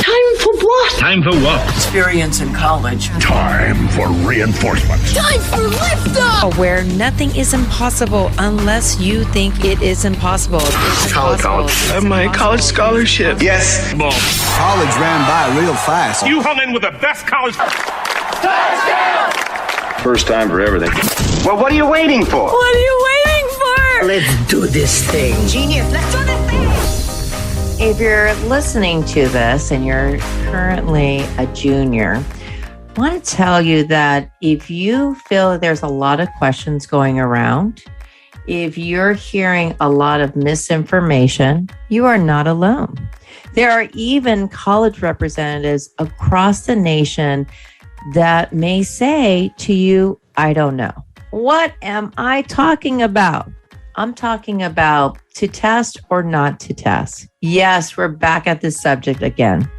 Time for what? Time for what? Experience in college. Time for reinforcement. Time for liftoff! Where nothing is impossible unless you think it is impossible. It's College. I have my college scholarship. Yes. Boom. College ran by real fast. You hung in with the best college. First time for everything. Well, what are you waiting for? What are you waiting for? Let's do this thing. Genius, let's do this thing! If you're listening to this and you're currently a junior, I want to tell you that if you feel that there's a lot of questions going around, if you're hearing a lot of misinformation, you are not alone. There are even college representatives across the nation that may say to you, I don't know. What am I talking about? I'm talking about to test or not to test. Yes, we're back at this subject again.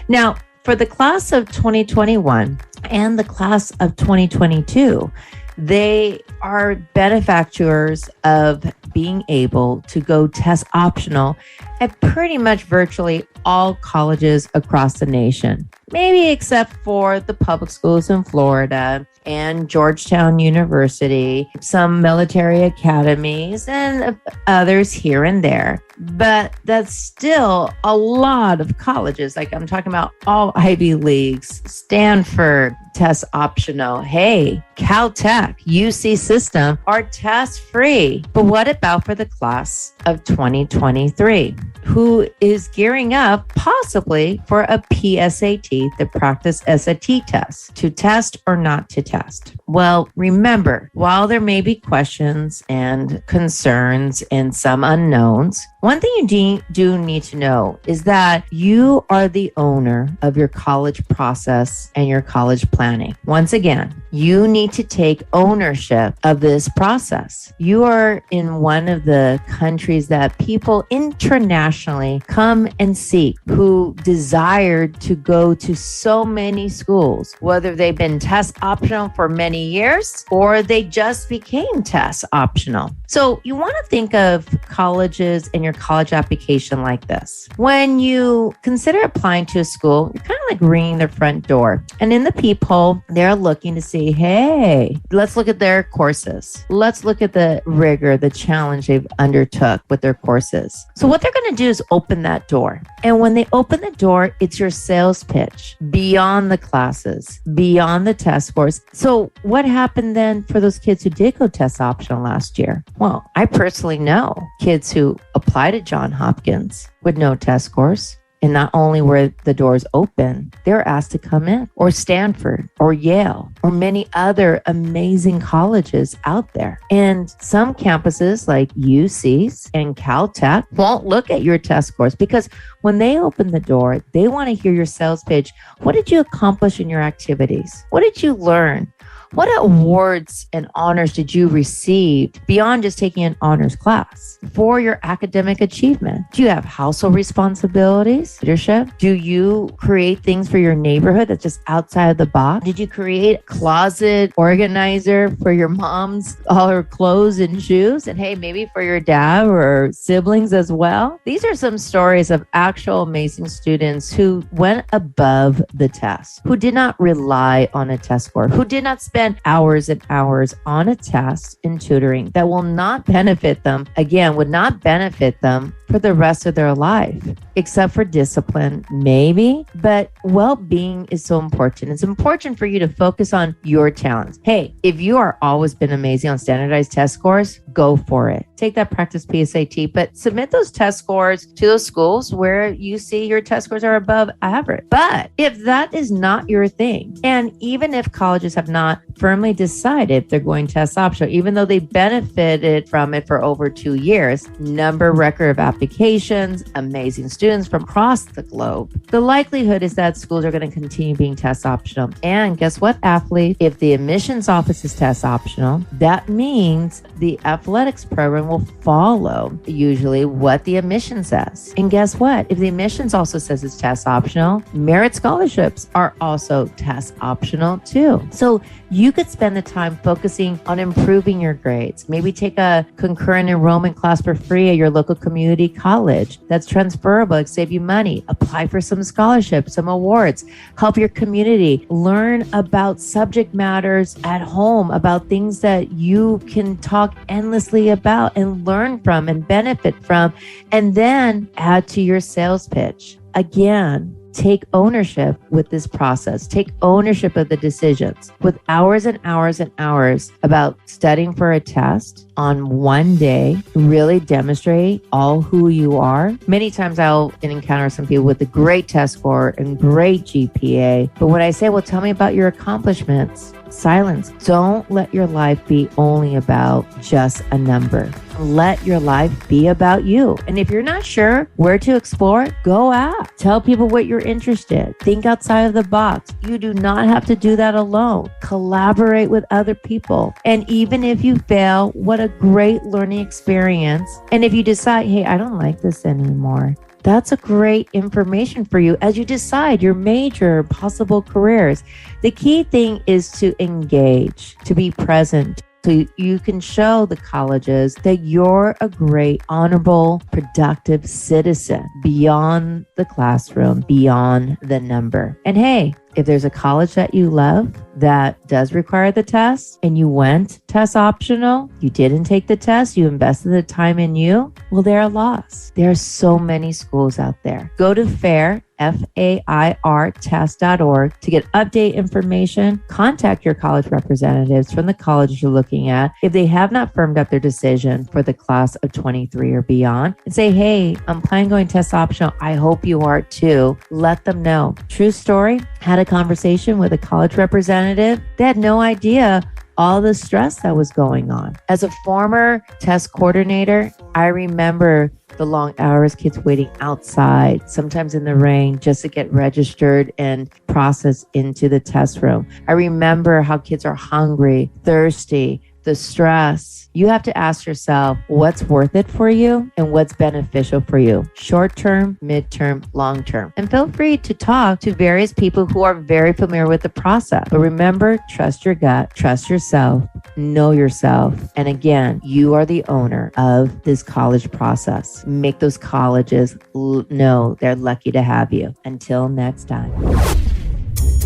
Now, for the class of 2021 and the class of 2022, they are benefactors of being able to go test optional at pretty much virtually all colleges across the nation, maybe except for the public schools in Florida and Georgetown University, some military academies, and others here and there. But that's still a lot of colleges. Like I'm talking about all Ivy Leagues, Stanford, test optional. Hey, Caltech, UC System are test free. But what about for the class of 2023, who is gearing up possibly for a PSAT, the practice SAT test, to test or not to test? Well, remember, while there may be questions and concerns and some unknowns, one thing you do need to know is that you are the owner of your college process and your college planning. Once again, you need to take ownership of this process. You are in one of the countries that people internationally come and seek, who desired to go to so many schools, whether they've been test optional for many years or they just became test optional. So you want to think of colleges and your college application like this. When you consider applying to a school, you're kind of like ringing their front door. And in the peephole, they're looking to see, hey, let's look at their courses. Let's look at the rigor, the challenge they've undertook with their courses. So what they're going to do is open that door. And when they open the door, it's your sales pitch beyond the classes, beyond the test scores. So what happened then for those kids who did go test optional last year? Well, I personally know kids who applied at Johns Hopkins with no test scores. And not only were the doors open, they were asked to come in, or Stanford, or Yale, or many other amazing colleges out there. And some campuses like UC's and Caltech won't look at your test scores, because when they open the door, they want to hear your sales pitch. What did you accomplish in your activities? What did you learn? What awards and honors did you receive beyond just taking an honors class for your academic achievement? Do you have household responsibilities, leadership? Do you create things for your neighborhood that's just outside of the box? Did you create a closet organizer for your mom's, all her clothes and shoes? And hey, maybe for your dad or siblings as well? These are some stories of actual amazing students who went above the test, who did not rely on a test score, who did not spend hours and hours on a test and tutoring that will not benefit them, again, would not benefit them for the rest of their life, except for discipline, maybe. But well-being is so important. It's important for you to focus on your talents. Hey, if you are always been amazing on standardized test scores, go for it. Take that practice PSAT, but submit those test scores to those schools where you see your test scores are above average. But if that is not your thing, and even if colleges have not firmly decided they're going test optional, even though they benefited from it for over 2 years, record of applications, amazing students from across the globe, the likelihood is that schools are going to continue being test optional. And guess what, athlete? If the admissions office is test optional, that means the athletics program will follow usually what the admission says. And guess what? If the admissions also says it's test optional, merit scholarships are also test optional too. So you could spend the time focusing on improving your grades. Maybe take a concurrent enrollment class for free at your local community college that's transferable, it save you money. Apply for some scholarships, some awards, help your community, learn about subject matters at home, about things that you can talk endlessly about and learn from and benefit from, and then add to your sales pitch. Again, take ownership with this process. Take ownership of the decisions. With hours and hours and hours about studying for a test on one day, really demonstrate all who you are. Many times I'll encounter some people with a great test score and great GPA. But when I say, well, tell me about your accomplishments, silence. Don't let your life be only about just a number. Let your life be about you. And if you're not sure where to explore, go out. Tell people what you're interested in. Think outside of the box. You do not have to do that alone. Collaborate with other people. And even if you fail, what a great learning experience. And if you decide, hey, I don't like this anymore, that's a great information for you as you decide your major possible careers. The key thing is to engage, to be present, so you can show the colleges that you're a great, honorable, productive citizen beyond the classroom, beyond the number. And hey, if there's a college that you love that does require the test and you went test optional, you didn't take the test, you invested the time in you, well, they're a loss. There are so many schools out there. Go to FAIR, FAIR test.org to get update information. Contact your college representatives from the college you're looking at if they have not firmed up their decision for the class of 23 or beyond, and say, hey, I'm planning going test optional. I hope you are too. Let them know. True story, had a conversation with a college representative. They had no idea all the stress that was going on. As a former test coordinator, I remember the long hours, kids waiting outside, sometimes in the rain, just to get registered and processed into the test room. I remember how kids are hungry, thirsty, the stress. You have to ask yourself what's worth it for you and what's beneficial for you, short term, midterm, long term. And feel free to talk to various people who are very familiar with the process. But remember, trust your gut, trust yourself, know yourself. And again, you are the owner of this college process. Make those colleges know they're lucky to have you. Until next time.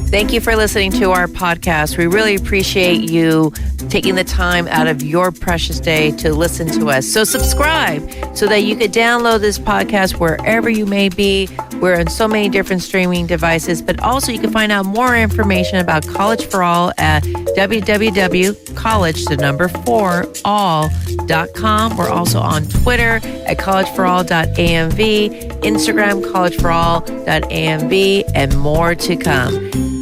Thank you for listening to our podcast. We really appreciate you taking the time out of your precious day to listen to us. So subscribe so that you could download this podcast wherever you may be. We're on so many different streaming devices, but also you can find out more information about College for All at www.college4all.com. We're also on Twitter at collegeforall.amv, Instagram collegeforall.amv, and more to come.